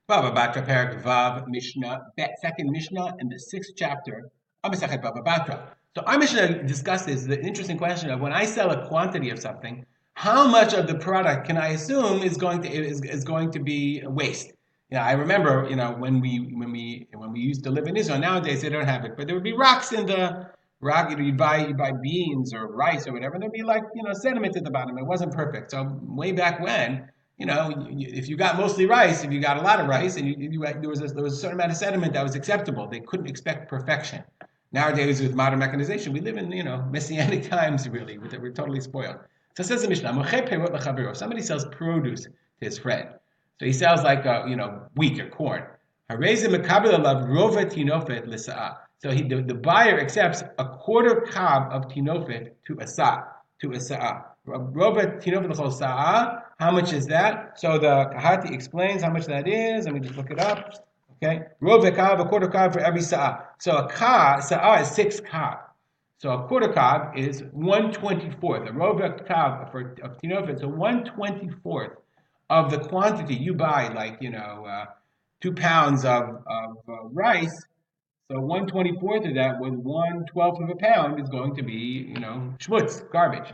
Baba Batra Parak Vav Mishnah, second Mishnah in the sixth chapter of Masechet Baba Batra. So our Mishnah discusses the interesting question of when I sell a quantity of something, how much of the product can I assume is going to be waste? I remember, when we used to live in Israel. Nowadays they don't have it, but there would be rocks in the rock. You buy beans or rice or whatever, and there'd be like sediment at the bottom. It wasn't perfect. So way back when, if you got mostly rice, if you got a lot of rice, and there was a certain amount of sediment that was acceptable. They couldn't expect perfection. Nowadays, with modern mechanization, we live in messianic times. Really, we're totally spoiled. So it says in Mishnah, if somebody sells produce to his friend, so he sells like wheat or corn. So the buyer accepts a quarter cob of tinofet to a sa'ah. Rova tinofet l'chol sa'ah. How much is that? So the Kahati explains how much that is. Let me just look it up. Okay, rova cob, a quarter cob for every sa'ah. So sa'ah is 6 cob. So a quarter cob is 1/24th. A rova cob of tinofet, so 1/24th of the quantity you buy, like 2 pounds of rice. So 1/24th of that, with 1/12th of a pound, is going to be schmutz, garbage,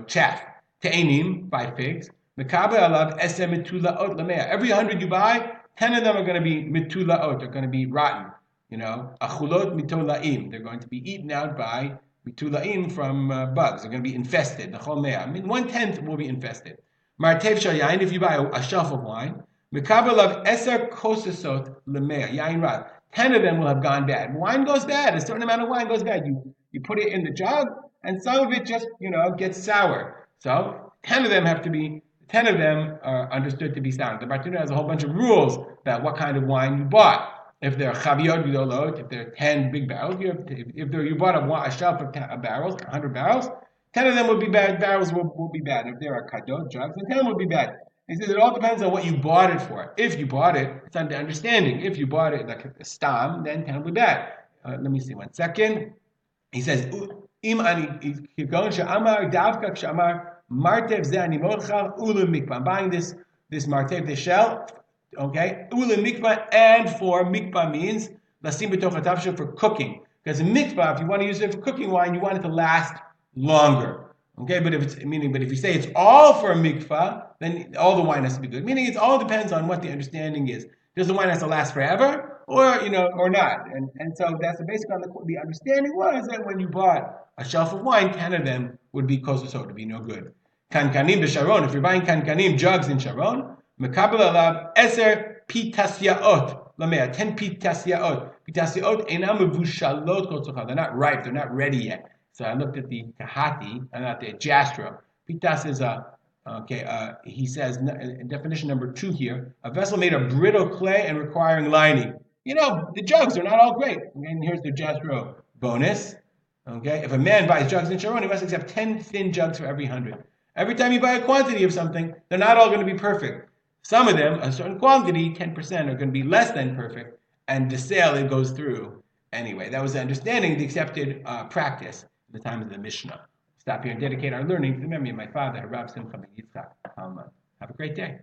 chaff. Te'enim, 5 figs. Mekabe alav esem mitulaot lamea. Every 100 you buy, 10 of them are going to be mitulaot. They're going to be rotten. Achulot mitolaim. They're going to be eaten out by mitulaim from bugs. They're going to be infested. The whole mea. 1/10 will be infested. Martev shal yain. If you buy a shelf of wine, mekabe alav eser kosesot lamea. Yain rad. 10 of them will have gone bad. Wine goes bad. A certain amount of wine goes bad. You put it in the jug, and some of it just gets sour. So 10 of them are understood to be sour. The Batra has a whole bunch of rules about what kind of wine you bought. If they're chaviyot gdolot, if they're 10 big barrels, if you bought a shelf of barrels, 100 barrels, 10 of them will be bad. Barrels will be bad. If there are kadot jugs, then 10 will be bad. He says it all depends on what you bought it for. If you bought it, it's under understanding. If you bought it like a stam, then 10 will be bad. Let me see 1 second. He says, Im ani kigon she'amar davka kshamar martev ze ani mochal ulam mikvah. I'm buying this martev, this shell, okay, ulam mikvah, and for mikvah means lasim b'toch hatavsha, for cooking. Because in mikvah, if you want to use it for cooking wine, you want it to last longer. Okay, but if you say it's all for a mikvah, then all the wine has to be good. Meaning, it all depends on what the understanding is. Does the wine have to last forever, or not? And so that's basically the understanding was that when you bought a shelf of wine, 10 of them would be kosher, so to be no good. Kankanim b'Sharon. If you're buying kankanim jugs in Sharon, mekabel alav eser pitasyaot lamea, 10 pitasyaot. Pitasyaot einam mevushalot kol tzorcha. They're not ripe. They're not ready yet. So I looked at the Kahati, and not the Jastro. Pitas is he says, definition number 2 here, a vessel made of brittle clay and requiring lining. The jugs are not all great. And here's the Jastro bonus. Okay, if a man buys jugs in Sharon, he must accept 10 thin jugs for every 100. Every time you buy a quantity of something, they're not all going to be perfect. Some of them, a certain quantity, 10%, are going to be less than perfect, and the sale, it goes through. Anyway, that was the understanding, the accepted practice the time of the Mishnah. Stop here and dedicate our learning to the memory of my father, Rav Simcha ben Yitzchak. Have a great day.